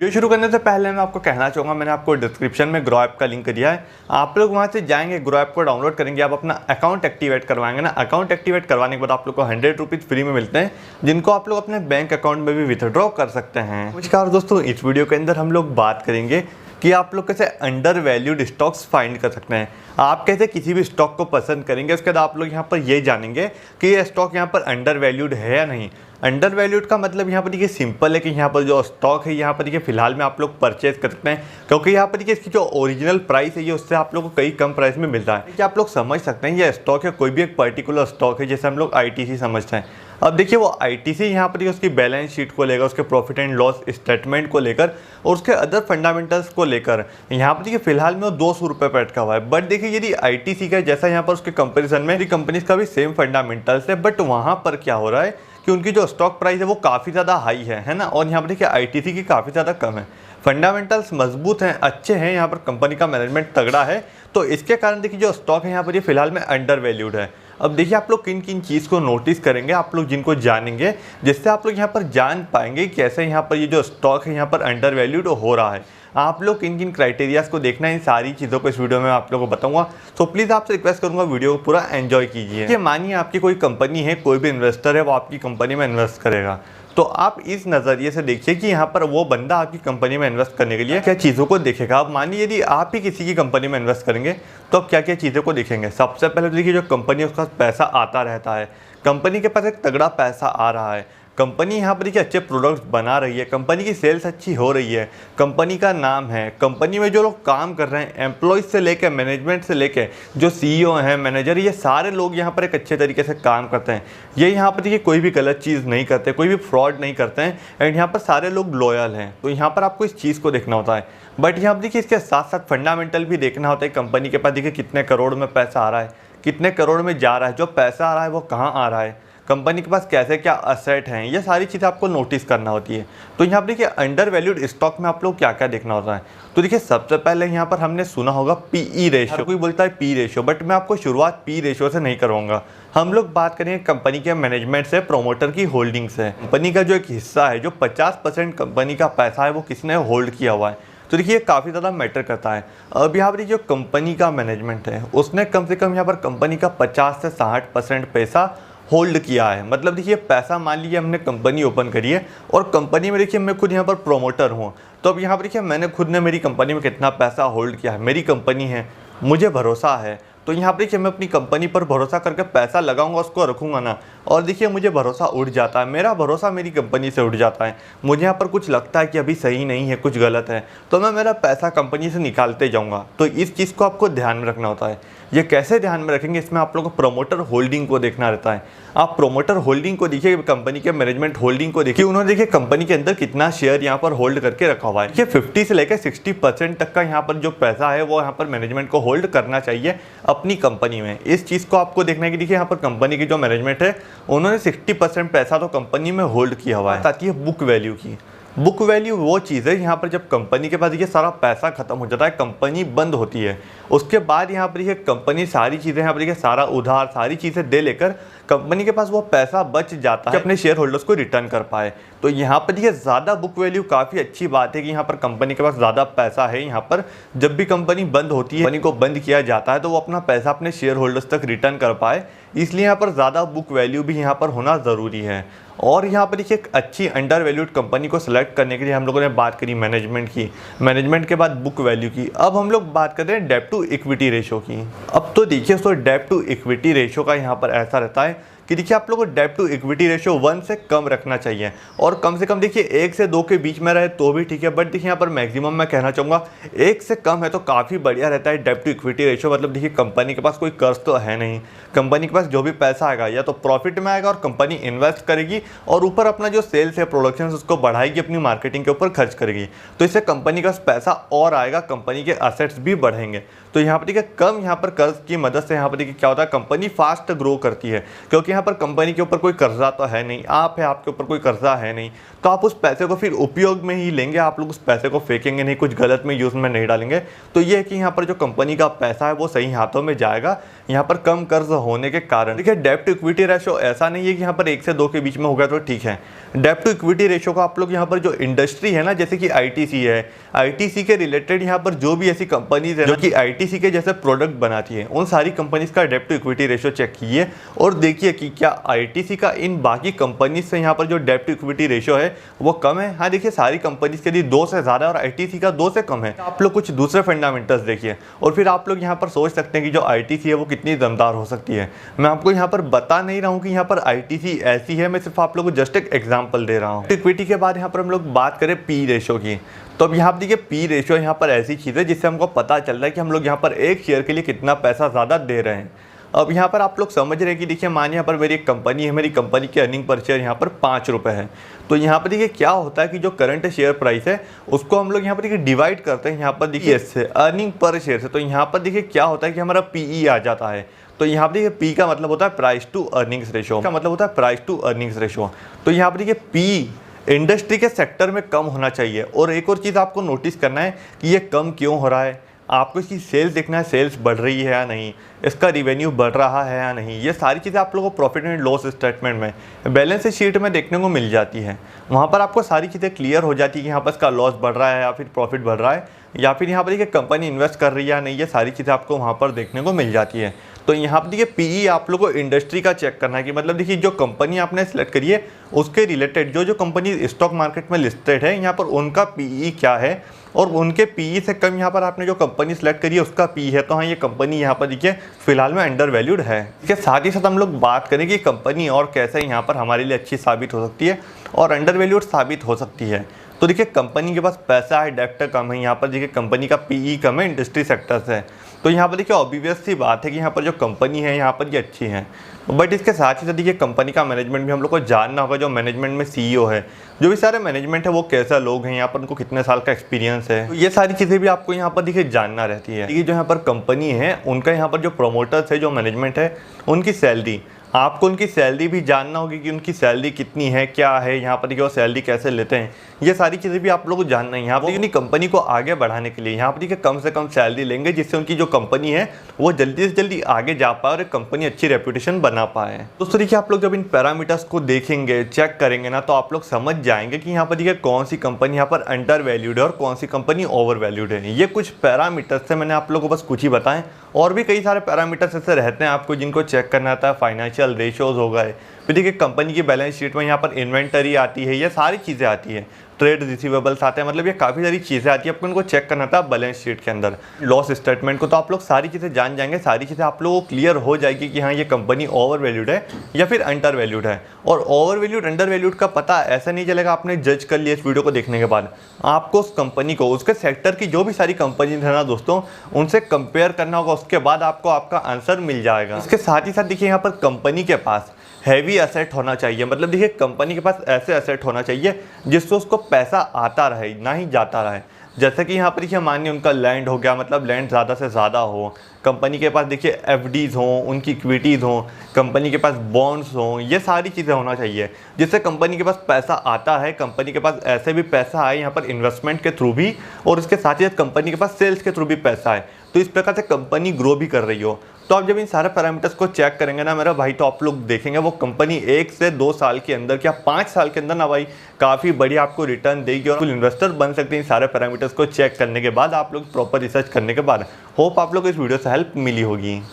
Video शुरू करने से पहले मैं आपको कहना चाहूँगा, मैंने आपको डिस्क्रिप्शन में ग्रो ऐप का लिंक दिया है। आप लोग वहाँ से जाएंगे, ग्रो ऐप को डाउनलोड करेंगे, आप अपना अकाउंट एक्टिवेट करवाएंगे ना। अकाउंट एक्टिवेट करवाने के बाद आप लोग को 100 रुपीज़ फ्री में मिलते हैं, जिनको आप लोग अपने बैंक अकाउंट में भी विथड्रॉ कर सकते हैं। नमस्कार दोस्तों, इस वीडियो के अंदर हम लोग बात करेंगे कि आप लोग कैसे अंडर वैल्यूड स्टॉक्स फाइंड कर सकते हैं। आप कैसे किसी भी स्टॉक को पसंद करेंगे, उसके बाद आप लोग यहाँ पर ये जानेंगे कि ये स्टॉक यहाँ पर अंडर वैल्यूड है या नहीं। अंडर वैल्यूड का मतलब यहाँ पर देखिए सिंपल है कि यहाँ पर जो स्टॉक है यहाँ पर देखिए फिलहाल में आप लोग परचेज कर सकते हैं, क्योंकि यहाँ पर देखिए इसकी जो ओरिजिनल प्राइस है ये उससे आप लोग को कई कम प्राइस में मिल रहा है। कि आप लोग समझ सकते हैं ये स्टॉक है, कोई भी एक पर्टिकुलर स्टॉक है, जैसे हम लोग ITC समझते हैं। अब देखिए वो ITC यहाँ पर उसकी बैलेंस शीट को लेकर, उसके प्रॉफिट एंड लॉस स्टेटमेंट को लेकर और उसके अदर फंडामेंटल्स को लेकर यहाँ पर देखिए फिलहाल में वो 200 रुपये पर अटका हुआ है। बट देखिए यदि ITC का जैसा यहाँ पर उसके कंपेरिजन में कंपनीज का भी सेम फंडामेंटल्स है, बट वहाँ पर क्या हो रहा है कि उनकी जो स्टॉक प्राइस है वो काफ़ी ज़्यादा हाई है ना। और यहाँ पर देखिए ITC की काफ़ी ज़्यादा कम है। फंडामेंटल्स मजबूत हैं, अच्छे हैं, यहाँ पर कंपनी का मैनेजमेंट तगड़ा है, तो इसके कारण देखिए जो स्टॉक है यहाँ पर ये फिलहाल में अंडर वैल्यूड है। अब देखिए आप लोग किन किन चीज़ को नोटिस करेंगे, आप लोग जिनको जानेंगे, जिससे आप लोग यहाँ पर जान पाएंगे कैसे यहाँ पर ये जो स्टॉक है यहाँ पर अंडर वैल्यूड हो रहा है। आप लोग किन किन क्राइटेरियाज को देखना है, इन सारी चीज़ों को इस वीडियो में आप लोगों को बताऊंगा। तो प्लीज़ आपसे रिक्वेस्ट करूंगा वीडियो को पूरा एंजॉय कीजिए। कि मानिए आपकी कोई कंपनी है, कोई भी इन्वेस्टर है वो आपकी कंपनी में इन्वेस्ट करेगा, तो आप इस नज़रिए से देखिए कि यहाँ पर वो बंदा आपकी कंपनी में इन्वेस्ट करने के लिए क्या चीज़ों को देखेगा। अब मानिए यदि आप ही किसी की कंपनी में इन्वेस्ट करेंगे तो आप क्या क्या चीज़ों को देखेंगे। सबसे पहले तो देखिए जो कंपनी उसका पैसा आता रहता है, कंपनी के पास एक तगड़ा पैसा आ रहा है, कंपनी यहाँ पर देखिए अच्छे प्रोडक्ट्स बना रही है, कंपनी की सेल्स अच्छी हो रही है, कंपनी का नाम है, कंपनी में जो लोग काम कर रहे हैं, एम्प्लॉयज़ से लेकर मैनेजमेंट से लेकर जो CEO हैं, मैनेजर, ये सारे लोग यहाँ पर एक अच्छे तरीके से काम करते हैं। ये यहाँ पर देखिए कोई भी गलत चीज़ नहीं करते, कोई भी फ्रॉड नहीं करते हैं, एंड यहाँ पर सारे लोग लॉयल हैं। तो यहाँ पर आपको इस चीज़ को देखना होता है। बट यहाँ पर देखिए इसके साथ साथ फंडामेंटल भी देखना होता है। कंपनी के पास देखिए कितने करोड़ में पैसा आ रहा है, कितने करोड़ में जा रहा है, जो पैसा आ रहा है वो कहाँ आ रहा है, कंपनी के पास कैसे क्या असेट हैं, ये सारी चीज़ें आपको नोटिस करना होती है। तो यहाँ पर देखिए अंडर वैल्यूड स्टॉक में आप लोग क्या क्या देखना होता है। तो देखिए सबसे पहले यहाँ पर हमने सुना होगा PE रेशियो, कोई बोलता है P रेशियो, बट मैं आपको शुरुआत P रेशियो से नहीं करवाऊंगा। हम लोग बात करेंगे कंपनी के मैनेजमेंट से, प्रोमोटर की होल्डिंग से। कंपनी का जो एक हिस्सा है, जो 50% कंपनी का पैसा है वो किसने होल्ड किया हुआ है, तो देखिए काफ़ी ज़्यादा मैटर करता है। अब यहाँ पर जो कंपनी का मैनेजमेंट है उसने कम से कम यहाँ पर कंपनी का 50 से 60% पैसा होल्ड किया है। मतलब देखिए पैसा, मान लीजिए हमने कंपनी ओपन करी है और कंपनी में देखिए मैं खुद यहाँ पर प्रोमोटर हूँ, तो अब यहाँ पर देखिए मैंने खुद ने मेरी कंपनी में कितना पैसा होल्ड किया है, मेरी कंपनी है, मुझे भरोसा है, तो यहाँ पर देखिए मैं अपनी कंपनी पर भरोसा करके पैसा लगाऊंगा, उसको रखूंगा ना, और देखिए मुझे भरोसा उठ जाता है, मेरा भरोसा मेरी कंपनी से उठ जाता है, मुझे यहाँ पर कुछ लगता है कि अभी सही नहीं है, कुछ गलत है, तो मैं मेरा पैसा कंपनी से निकालते जाऊँगा। तो इस चीज़ को आपको ध्यान में रखना होता है। ये कैसे ध्यान में रखेंगे, इसमें आप लोगों को प्रोमोटर होल्डिंग को देखना रहता है। आप प्रोमोटर होल्डिंग को देखिए, कंपनी के मैनेजमेंट होल्डिंग को देखिए, उन्होंने देखिए कंपनी के अंदर कितना शेयर यहाँ पर होल्ड करके रखा हुआ है। ये 50 से लेकर 60% तक का यहाँ पर जो पैसा है वो यहाँ पर मैनेजमेंट को होल्ड करना चाहिए अपनी कंपनी में। इस चीज़ को आपको देखना है कि देखिए यहाँ पर कंपनी की जो मैनेजमेंट है उन्होंने 60% पैसा तो कंपनी में होल्ड किया हुआ है। आती है बुक वैल्यू की। बुक वैल्यू वो चीज़ है यहाँ पर जब कंपनी के पास ये सारा पैसा खत्म हो जाता है, कंपनी बंद होती है, उसके बाद यहाँ पर ये कंपनी सारी चीज़ें यहाँ पर देखिए सारा उधार सारी चीज़ें दे लेकर कंपनी के पास वो पैसा बच जाता है कि अपने शेयर होल्डर्स को रिटर्न कर पाए। तो यहाँ पर ये ज़्यादा बुक वैल्यू काफ़ी अच्छी बात है कि यहाँ पर कंपनी के पास ज़्यादा पैसा है। यहाँ पर जब भी कंपनी बंद होती है, कंपनी को बंद किया जाता है, तो वो अपना पैसा अपने शेयर होल्डर्स तक रिटर्न कर पाए, इसलिए यहाँ पर ज़्यादा बुक वैल्यू भी यहाँ पर होना ज़रूरी है। और यहाँ पर देखिए एक अच्छी अंडर वैल्यूड कंपनी को सिलेक्ट करने के लिए हम लोगों ने बात करी मैनेजमेंट की, मैनेजमेंट के बाद बुक वैल्यू की। अब हम लोग बात कर रहे हैं डेब्ट टू इक्विटी रेशियो की। अब तो देखिए तो डेब्ट टू इक्विटी रेशियो का यहाँ पर ऐसा रहता है कि देखिए आप लोगों को डेब्ट टू इक्विटी रेशियो 1 से कम रखना चाहिए, और कम से कम देखिए 1 से 2 के बीच में रहे तो भी ठीक है, बट देखिए यहाँ पर मैक्सिमम मैं कहना चाहूँगा 1 से कम है तो काफ़ी बढ़िया रहता है डेब्ट टू इक्विटी रेशियो। मतलब देखिए कंपनी के पास कोई कर्ज तो है नहीं, कंपनी के पास जो भी पैसा आएगा या तो प्रॉफिट में आएगा और कंपनी इन्वेस्ट करेगी, और ऊपर अपना जो सेल्स है, प्रोडक्शन उसको बढ़ाएगी, अपनी मार्केटिंग के ऊपर खर्च करेगी, तो इससे कंपनी का पैसा और आएगा, कंपनी के असेट्स भी बढ़ेंगे। तो यहाँ पर देखिए कम यहाँ पर कर्ज की मदद से यहाँ पर देखिए क्या होता है, कंपनी फास्ट ग्रो करती है, क्योंकि यहाँ यहाँ पर कंपनी के ऊपर कोई कर्जा तो है नहीं, आप है, आपके ऊपर कोई कर्जा है नहीं, तो आप उस पैसे को फिर उपयोग में ही लेंगे, आप लोग उस पैसे को फेंकेंगे नहीं, कुछ गलत में यूज़ में नहीं डालेंगे। तो ये है कि यहाँ पर जो कंपनी का पैसा है वो सही हाथों में जाएगा, यहाँ पर कम कर्ज होने के कारण। देखिए डेब्ट टू इक्विटी रेशो ऐसा नहीं है कि यहाँ पर 1 से 2 के बीच में होगा तो ठीक है। डेब्ट टू इक्विटी रेशो को आप लोग यहाँ पर जो इंडस्ट्री है ना, जैसे कि आईटीसी है, आईटीसी के रिलेटेड यहाँ पर जो भी ऐसी कंपनीज है जो कि आईटीसी के जैसे प्रोडक्ट बनाती है, उन सारी कंपनीज का डेब्ट टू इक्विटी रेशो चेक कीजिए और देखिए कि क्या आईटीसी का इन बाकी कंपनीज से यहाँ पर जो डेब्ट टू इक्विटी रेशो है वो कम है। हाँ देखिए सारी कंपनीज के लिए 2 से ज़्यादा और आईटीसी का 2 से कम है। आप लोग कुछ दूसरे फंडामेंटल्स देखिए और फिर आप लोग यहाँ पर सोच सकते हैं कि जो आईटीसी है वो कितनी दमदार हो सकती है। मैं आपको यहाँ पर बता नहीं रहा हूँ कि यहाँ पर आईटीसी ऐसी है, मैं सिर्फ आप लोगों को जस्ट एक एग्जाम्पल दे रहा हूँ। इक्विटी के बाद यहाँ पर हम लोग बात करें पी रेशो की, तो अब यहाँ पर देखिए पी रेशो यहाँ पर ऐसी चीज़ है जिससे हमको पता चल रहा है कि हम लोग यहाँ पर एक शेयर के लिए कितना पैसा ज़्यादा दे रहे हैं। अब यहाँ पर आप लोग समझ रहे हैं कि देखिए मान यहाँ पर मेरी एक कंपनी है, मेरी कंपनी की अर्निंग पर शेयर यहाँ पर 5 रुपये है। तो यहाँ पर देखिए क्या होता है कि जो करंट शेयर प्राइस है उसको हम लोग यहाँ पर देखिए डिवाइड करते हैं यहाँ पर देखिए इससे अर्निंग पर शेयर से। तो यहाँ पर देखिए क्या होता है कि हमारा पीई आ जाता है। तो यहाँ पर देखिए पी का मतलब होता है प्राइस टू अर्निंग्स रेशो, का मतलब होता है प्राइस टू अर्निंग्स रेशो। तो यहाँ पर देखिए पी इंडस्ट्री के सेक्टर में कम होना चाहिए। और एक और चीज़ आपको नोटिस करना है कि ये कम क्यों हो रहा है, आपको इसकी सेल्स देखना है, सेल्स बढ़ रही है या नहीं, इसका रिवेन्यू बढ़ रहा है या नहीं। ये सारी चीज़ें आप लोगों को प्रॉफिट एंड लॉस स्टेटमेंट में, बैलेंस शीट में देखने को मिल जाती है। वहाँ पर आपको सारी चीज़ें क्लियर हो जाती है कि यहाँ पर इसका लॉस बढ़ रहा है या फिर प्रॉफिट बढ़ रहा है, या फिर यहाँ पर देखिए कंपनी इन्वेस्ट कर रही है या नहीं। ये सारी चीज़ें आपको वहाँ पर देखने को मिल जाती है। तो यहाँ पर देखिए पीई आप लोगों को इंडस्ट्री का चेक करना है कि मतलब देखिए जो कंपनी आपने सेलेक्ट करी है उसके रिलेटेड जो कंपनी स्टॉक मार्केट में लिस्टेड है यहाँ पर उनका पीई क्या है, और उनके पीई से कम यहाँ पर आपने जो कंपनी सेलेक्ट करी है उसका पी है। तो हाँ ये कंपनी यहाँ पर देखिए फिलहाल में अंडर वैल्यूड है। इसके साथ ही साथ हम लोग बात करें कि कंपनी और कैसे यहाँ पर हमारे लिए अच्छी साबित हो सकती है और अंडर वैल्यूड साबित हो सकती है। तो देखिए कंपनी के पास पैसा है, डेब्ट कम है, यहाँ पर देखिए कंपनी का पीई कम है इंडस्ट्री सेक्टर से। तो यहाँ पर देखिए ऑब्वियस सी बात है कि यहाँ पर जो कंपनी है यहाँ पर ये अच्छी है। बट इसके साथ ही साथ देखिए कंपनी का मैनेजमेंट भी हम लोग को जानना होगा। जो मैनेजमेंट में सीईओ है, जो भी सारे मैनेजमेंट है वो कैसा लोग हैं, यहाँ पर उनको कितने साल का एक्सपीरियंस है, तो ये सारी चीज़ें भी आपको यहाँ पर देखिए जानना रहती है। ये जो यहाँ पर कंपनी है उनका यहाँ पर जो प्रोमोटर्स है, जो मैनेजमेंट है, उनकी सैलरी, आपको उनकी सैलरी भी जानना होगी कि उनकी सैलरी कितनी है, क्या है, यहाँ पर देखिए वो सैलरी कैसे लेते हैं। ये सारी चीज़ें भी आप लोगों को जानना है। यहाँ पर देखिए कंपनी को आगे बढ़ाने के लिए यहाँ पर देखिए कम से कम सैलरी लेंगे जिससे उनकी जो कंपनी है वो जल्दी से जल्दी आगे जा पाए और एक कंपनी अच्छी रेपुटेशन बना पाए। दोस्तों देखिए आप लोग जब इन पैरामीटर्स को देखेंगे, चेक करेंगे ना, तो आप लोग समझ जाएंगे कि यहाँ पर देखिए कौन सी कंपनी यहाँ पर अंडर वैल्यूड है और कौन सी कंपनी ओवर वैल्यूड है। ये कुछ पैरामीटर्स से मैंने आप लोगों को बस कुछ ही बताएं, और भी कई सारे पैरामीटर्स ऐसे रहते हैं आपको जिनको चेक करना आता है। फाइनेंशियल रेशियोज हो गए, फिर देखिए कंपनी की बैलेंस शीट में यहाँ पर इन्वेंटरी आती है, ये सारी चीज़ें आती है, ट्रेड रिसीवेबल्स आते हैं, मतलब ये काफ़ी सारी चीज़ें आती है, आपको इनको चेक करना था बैलेंस शीट के अंदर। लॉस स्टेटमेंट को तो आप लोग सारी चीज़ें जान जाएंगे, सारी चीज़ें आप लोगों को क्लियर हो जाएगी कि हाँ ये कंपनी ओवर वैल्यूड है या फिर अंडर वैल्यूड है। और ओवर वैल्यूड अंडर वैल्यूड का पता ऐसा नहीं चलेगा आपने जज कर लिया इस वीडियो को देखने के बाद। आपको उस कंपनी को, उसके सेक्टर की जो भी सारी कंपनी है ना दोस्तों, उनसे कंपेयर करना होगा, उसके बाद आपको आपका आंसर मिल जाएगा। इसके साथ ही साथ देखिए यहाँ पर कंपनी के पास हैवी एसेट होना चाहिए, मतलब देखिए कंपनी के पास ऐसे एसेट होना चाहिए जिससे उसको पैसा आता रहे, ना ही जाता रहे। जैसे कि यहाँ पर देखिए मानिए उनका लैंड हो गया, मतलब लैंड ज़्यादा से ज़्यादा हो, कंपनी के पास देखिए एफडीज़ हों, उनकी इक्विटीज़ हों, कंपनी के पास बॉन्ड्स हों, ये सारी चीज़ें होना चाहिए जिससे कंपनी के पास पैसा आता है, कंपनी के पास ऐसे भी पैसा आए यहाँ पर इन्वेस्टमेंट के थ्रू भी, और उसके साथ ही साथ कंपनी के पास सेल्स के थ्रू भी पैसा आए, तो इस प्रकार से कंपनी ग्रो भी कर रही हो। तो आप जब इन सारे पैरामीटर्स को चेक करेंगे ना मेरा भाई, तो आप लोग देखेंगे वो कंपनी 1 से 2 साल के अंदर क्या 5 साल के अंदर ना भाई काफ़ी बढ़िया आपको रिटर्न देगी और इन्वेस्टर बन सकते हैं इन सारे पैरामीटर्स को चेक करने के बाद, आप लोग प्रॉपर रिसर्च करने के बाद। होप आप लोग को इस वीडियो से हेल्प मिली होगी।